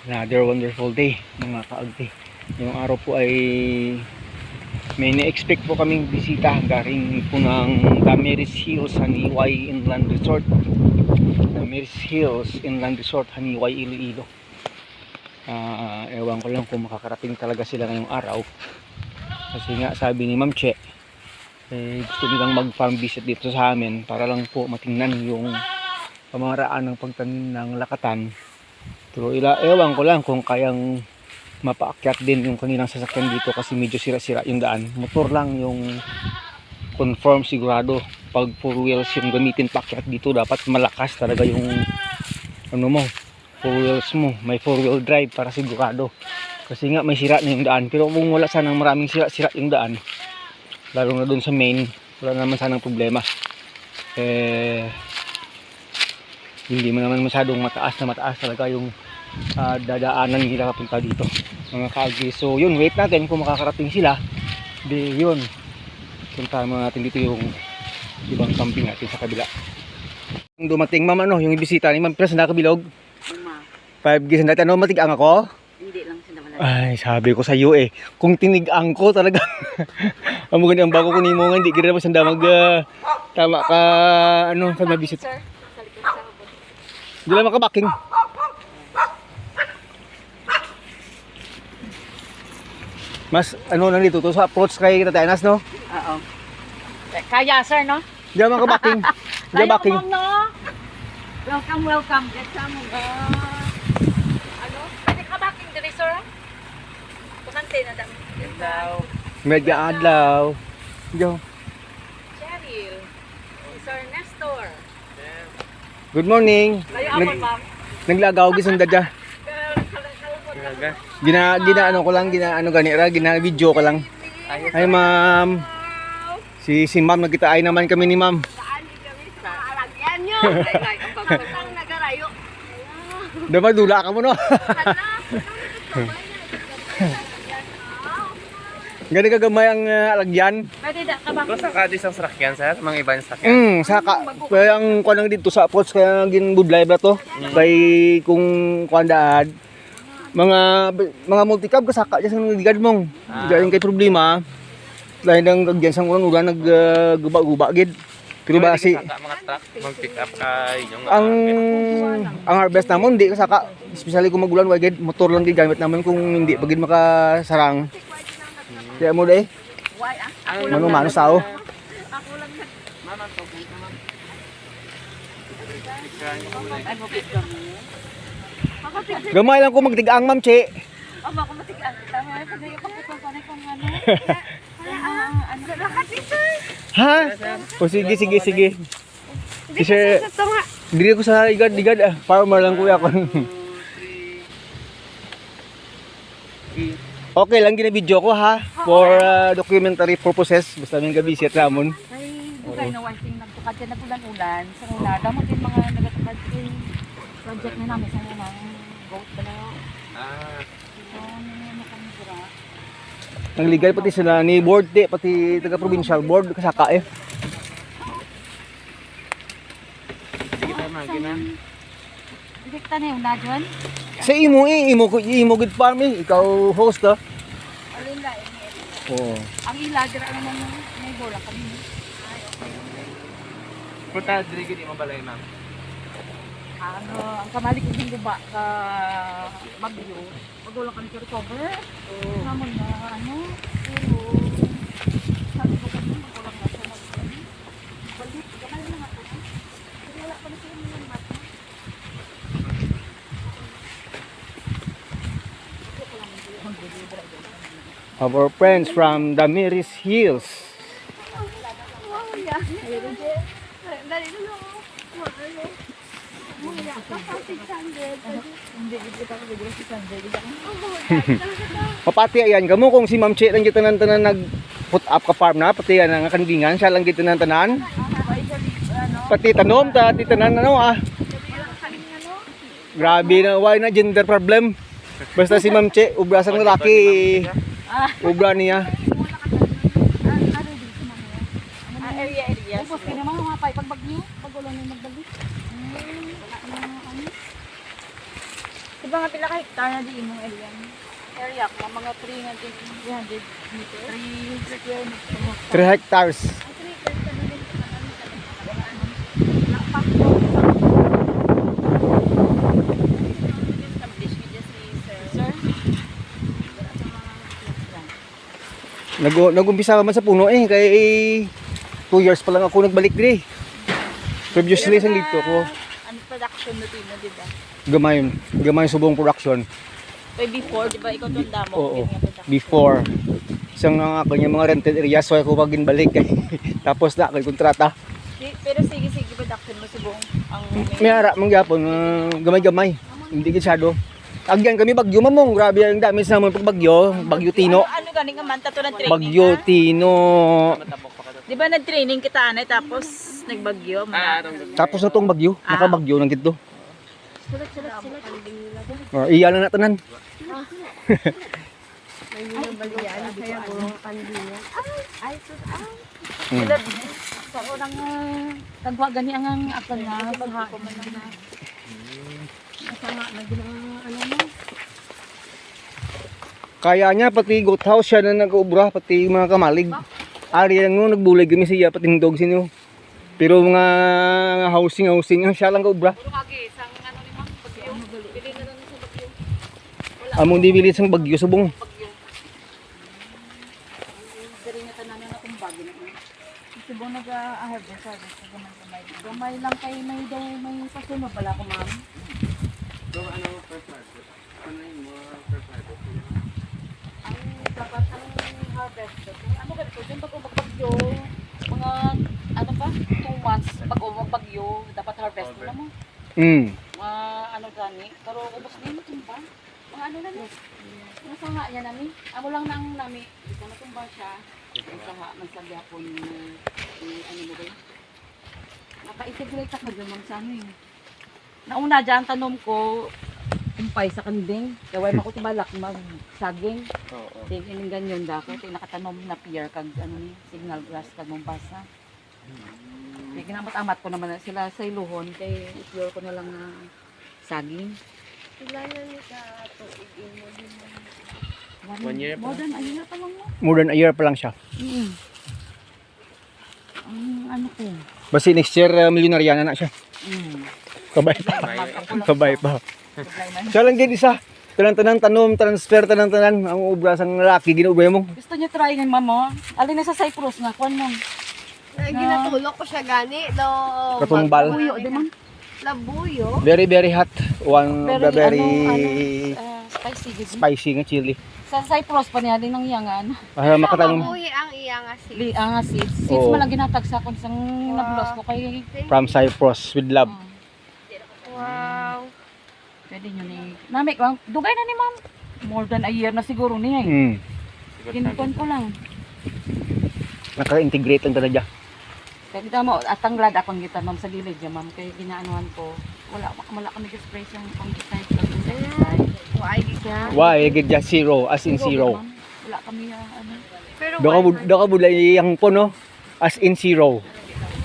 Another wonderful day mga kaagti. Yung araw po ay may na-expect po kaming bisita galing po ng Damaris Hills Haniway Inland Resort. Damaris Hills Inland Resort Haniway, Iloilo. Ewan ko lang kung makakarating talaga sila ngayong araw, kasi nga sabi ni Ma'am Che gusto nilang mag farm visit dito sa amin para lang po matingnan yung pamaraan ng pagtanim ng lakatan. Pero ewan ko lang kung kayang mapaakyat din yung kanilang sasakyan dito kasi medyo sira-sira yung daan. Motor lang yung confirm sigurado. Pag 4 wheels yung gamitin paakyat dito, dapat malakas talaga yung ano mo, 4 wheels mo. May 4 wheel drive para sigurado. Kasi nga may sira na yung daan. Pero kung wala sanang maraming sira-sira yung daan, lalo na dun sa main, wala naman sanang problema. Hindi mo naman masyadong mataas talaga yung dadaanan nila papunta dito mga kaagi. So yun, wait natin kung makakarating sila. Di yun, puntahan mo natin dito yung ibang camping natin sa kabila. Yung dumating ma'am, ano yung bisita ni ma'am, pero sa nakabilog 5 gis natin. Ano, matigang ako? Hindi lang sila wala. Ay, sabi ko sa iyo kung tinigang ko talaga ang maganda ang bago ko ni mo nga, hindi kira naman sanda mag tama ka ano sa mabisit. Sir, sa likod sa ubod. Hindi lang makabaking. Mas ano nang dito to sa approach kay Tatay Anas, no? Oo. Kaya sir, no? Hindi lang makabaking. Hindi Kaya baking. ma'am, no? Welcome, welcome. Get some ano? Pwede ka baking diri, sir? Tukante na dami. Hello. Medyo adlaw. Yo. Cheryl. Sir Nestor. Good morning. Kayo ako, ma'am. Naglagaw gisong dadya. Gina ano ko lang, gina ano ganira, gina video ko lang. Ay ma'am. Si ma'am nagkita ay naman kami ni ma'am. Saan kami sa alagyan nyo? Ay, ang pagpapasang nagarayo. Dapat dula ka mo, no? Gani kagamay ang alagyan. Pwede da ka ba? Sa kadis ang sakyan, sir? Mga ibang sakyan? Saka kaya ang kuan lang dito sa approach kaya ginbudlay ba to? Kay kung kuan daad mga multicab kasaka diyan sa nagdigad mong. Galing kay problema. Lain nang gagyan sang ulan nagguba-guba gid. Pero ba si mga truck, mag-pick up kay yung ang harvest namon di kasaka, especially kung magulan wa gid, motor lang gid gamit naman kung hindi pagid makasarang. Kaya mo dai. Why ah? Mano sao. Ako lang nag... Mama, tubig naman. Ay, mabit kami. Makapit. Gamay lang ko magtigaang ma'am Che. Aba, kung matigaan. Tama, pag yung kaputong panay kung ano. Ano? Nakati, sir. Ha? O sige. Kasi diri ko sa igad farmer lang kuya ko. Okay lang gina-video ko ha for documentary purposes. Basta may gabisit ramon. Ay, bugay na one thing nagtukad dyan na ulan-ulan. Sa una, damo din mga nagatukad yung project na namin sa mga goat ba na. So, ano kami sira. Nangligay pati sila ni board pati taga provincial board kasaka Direkta na yung nadyan. Sa imo good farm ikaw host ha. Alin la, Oo. ang ilager ano naman may bola kami. Punta, dili gini mabalay, ma'am. Ano, ang kamali ko din ba ka bagyo. Magulang kami sa recover. Namon na ano, pero sabi ko kasi magulang na sa magkano. Balik, kamali na nga po. Pero wala pa na sila ng mat. Our friends from Damaris Hills. Papati ayan kamo kung si Ma'am Che lang kita tanan nag put up ka farm na pati yan ang kandingan siya lang kita tanan. Pati tanom ti tanan ano Grabe na why na gender problem. Basta si Ma'am Che ubra sang lalaki. Ubra niya. Area. Ubos kini mga pay pagbagyo, pagulan ni magbagyo. Diba nga pila ka hektar na di imong area ko, mga 300 meter. 3 square meter. 3 hectares. Nag-umpisa man sa puno kay 2 years pa lang ako nagbalik dire. Previously sa dito ko, Ano production na din, di ba? gamay subong production. Pero before, di ba, ikaw tunda mo? Oo. yun nga production. Before isang nga kanya mga rented areas so ako pagin balik kay tapos na kay kontrata. Pero sige, production mo subong ang May ara mangyapon gamay-gamay. Hindi gisyado. Agyan kami Bagyo mamong, grabe ang dami sa amon pag Bagyo Tino. Ano gani nga man, tato ng training Bagyo ka? Tino. Di ba nag-training kita anay tapos nagbagyo? Tapos na tong Bagyo, naka-Bagyo nang gito. Sulat. Iya na natanan. Sulat. Sa unang kagwa gani ang ako na baha ko man na. Masama na din ang ano mo. Kaya niya pati goat house siya na nag-ubra pati mga kamalig. Ari lang no nagbulig kami siya pati ng dog sinyo. Pero mga housing siya lang kaubra. Puro kagi sang ano ni ma'am bagyo. Bili na lang sa bagyo. Among di bilit sang Bagyo subong. Bagyo. Diri nga tanan na akong bagyo na. Subong nag-harvest gamay. Gamay lang kay may daw may pasunod pala ko ma'am. So, ano first harvest? Ano yung mga first harvest? Ang dapat ang harvest ano ganito yung pag-bagyo mga ano pa 2 months pag bagyo dapat harvest mo na mo ano gani pero ubos din tumba mga ano na ni mga saha niya nami amo lang nang nami ito na tumba siya ang saha man sa gyapon ano mo ba naka-integrate ako dyan sa ano nauna dyan tanom ko kumpay sa kanding. Gaway mo ko tibalak mag-saging. Oo. Tingin ng ganyan dako. Tingin nakatanom na pier kag ano ni signal grass kag Mombasa. Tingin na amat ko naman na sila sa iluhon kay i-pure ko na lang na saging. Sila na ni ka tuig mo din. 1 year pa More than a year pa lang mo. More than a year pa lang siya. Ang ano ko. Basi next year milyonarya na siya. Kabay pa. Kabay pa. Siya lang din isa. Tanan-tanan tanom, transfer tanan-tanan ang ubra sang lalaki ginuubay mo. Gusto niyo try ng mamo? Alin na sa Cyprus nga kuan mo. Ginatulok ko siya gani do. Katumbal. Buyo di man. Labuyo. Very very hot. One of the very spicy gid. spicy nga chili. Sa Cyprus pa niya din nang iyangan. Para makatanom Mabuhi ang iya nga si. Li ang seeds. Seeds Oo. man lang ginatag sa kon sang naglos ko kay from Cyprus with love. Wow. Pwede nyo ni. Nami ko, dugay na ni ma'am. More than a year na siguro niya eh. Ginukuan ko lang. Naka-integrate lang talaga. Kaya kita mo, atanglad akong kita ma'am sa gilid ya ma'am. Kaya ginaanuhan ko. Wala ka nag-spray siyang fungicide. Why ka? Why gid zero as in zero. ma'am. Wala kami ano. Pero Doka bulay yang po no as in zero.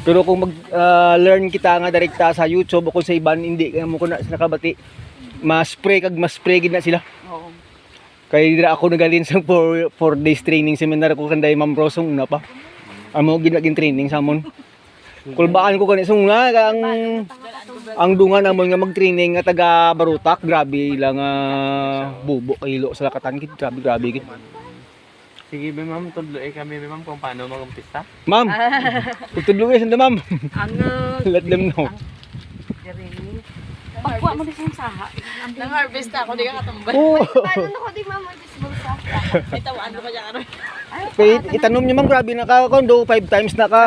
Pero kung mag-learn kita nga direkta sa YouTube o kung sa iban hindi kaya mo ko na nakabati. Mas-spray gid na sila. Oo. Kaya dira ako nagalin sa 4 days training seminar ko kanday Ma'am Rosong una pa. Amo ginagin training sa amon. Kulbaan ko kani sungla ang dungan amon nga mag-training nga taga Barutak, grabe lang bubo kilo sa lakatan gid, grabe gid. Sige, ma'am, tudloy kami, ma'am, kung paano mag-umpisa. Ma'am. Tutudlugay sa ma'am. Ang Let them know. pagkuha mo din siyang saha. nang-harvest ako, di ka katumbal. Oo. Paano ko di mama disbulsa? Itawaan ko pa dyan. Wait, itanom niyo ma'am, grabe na ka kondo 5 times na ka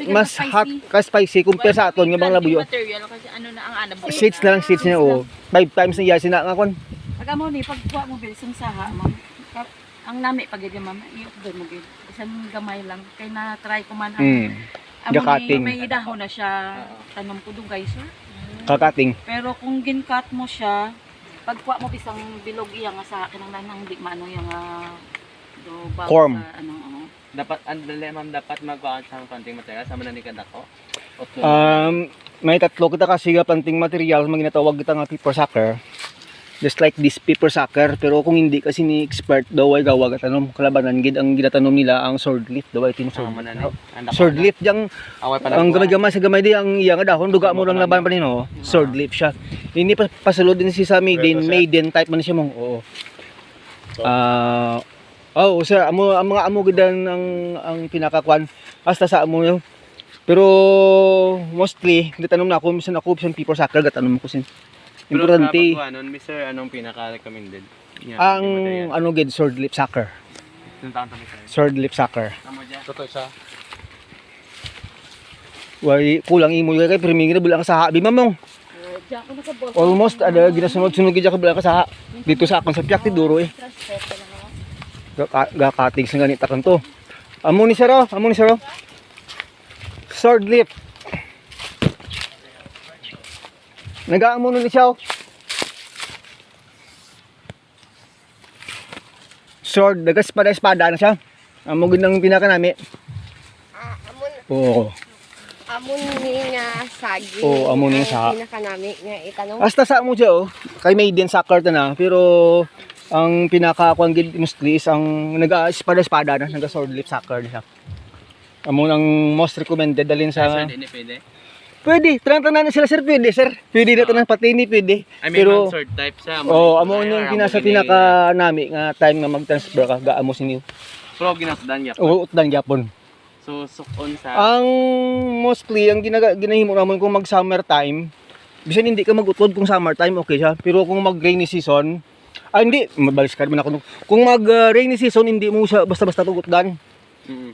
mas hot ka spicy compare sa aton nga bang labuyo. Material kasi ano na ang anab. Seeds na lang seeds niya oh. 5 times na yasi na nga kon. Pag mo ni pagkuha mo bilis yung saha, ma'am. Ang nami pag yun, ma'am, i-upload mo gid. Isang gamay lang kay na try ko man ang Gakating. may dahon na siya. Tanom ko dugay sir. Kakating. Pero kung gincut mo siya, pagkuha mo bisang bilog iya nga sa akin ang nanang di maano yung do bag Corm. sa ano. Dapat, andali, ma'am, dapat magawa sa konting material. Sama na ni Kadako. May tatlo kita kasi nga planting material mga ginatawag kita nga paper sucker. just like this paper sucker, pero kung hindi kasi ni expert daw ay gawag at anom kalabanan gid ang ginatanom nila ang sword leaf daw ay tin sword leaf. Sword leaf jang Away pa ang gamay-gamay sa gamay di ang iya nga dahon duga mo lang laban pa nino. Sword leaf siya. Hindi pa pasulod din si sa maiden type man siya mong. Oo. Sir, ang mga amo gidan ang pinakakwan hasta sa amo yo. Pero mostly gitanom na ako minsan ako bisan paper sucker gatanom ko sin. Importante. Pero nun, Mr. Anong pinaka-recommended? Ang ano gid sword leaf sucker. Sword leaf sucker. Totoo siya. Way kulang imo kay priming na bulang sa habi mamong. Diyan ako nakaboss. Almost ada ginasunod-sunod gid ka bulang sa dito sa akon sa piyak ti duro eh. Gakatig sa ganita kanto. Amo ni sir. Sword leaf. Nagaamo nun siya. Sword, espada na siya. Amo gid nang pinaka nami. Oo. Amon ni nga sagi. Oo, amon ni sa. Pinakanami nga itanong. Hasta sa mo siya kay maiden sucker ta na, pero ang pinaka kuan gid mostly is ang espada na, naga sword leaf sucker na siya. Amo nang most recommended dalin sa. Hindi pwede. Pwede, tanan na sila sir, pwede sir. Pwede na tanan pati ni pwede. I mean, pero sword type siya. amo yung pinasa pinaka nami nga time nga mag-transfer ka gaamo sinyo. Pro ginasdan niya. Oo, utdan gyapon. So, sukon sa... Ang mostly ang ginahimo ramon kung mag summer time, bisan hindi ka magutod kung summer time okay siya, pero kung mag rainy season, hindi, mabalis ka naman ako. Kung mag rainy season hindi mo siya basta-basta tugutdan.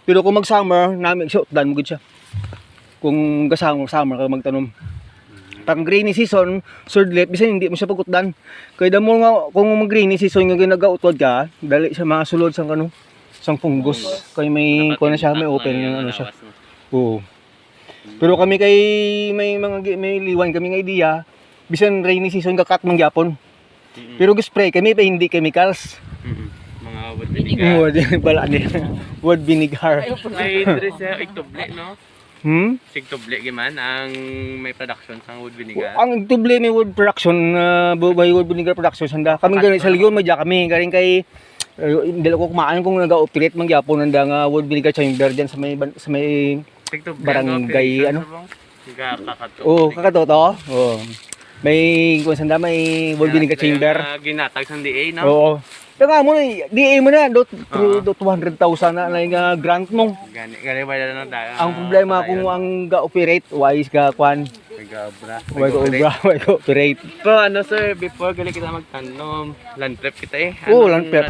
Pero kung mag summer, nami siya utdan mo gud siya. Kung summer ka magtanom. Pag rainy season, sword leaf, bisan hindi mo siya pagutdan. Kaya damo nga kung mag rainy season nga ginagautod ka, dali siya masulod sang kano, sang fungus. Kaya may kuno siya, may open yung ano siya. Oo. Pero kami kay may liwan kami nga idea, bisan rainy season kakat man gyapon. Pero spray kami pa hindi chemicals. Mga wood vinegar. Wood bala ni. Wood vinegar. May dress sa iktoble, no? Sigtoble giman ang may production sa wood vinegar. Ang tuble may wood production, may wood vinegar production sanda. Kami gani sa Leon may kami galing kay hindi ko kumaan kung naga-operate man gyapon nanda nga wood vinegar chamber diyan sa may Sigtoble barangay ano. Kakato. Kakato to. Oh. May kung sanda may wood vinegar chamber. Ginatag sang DA, no? Oo. Tanga mo na, DA mo na, 200,000 na lang nga grant mo. Gani ba na Ang problema kung ang ga-operate, wise ga kwan. Why go operate. So ano sir, before gali kita magtanom, land prep kita eh. Oo, land prep.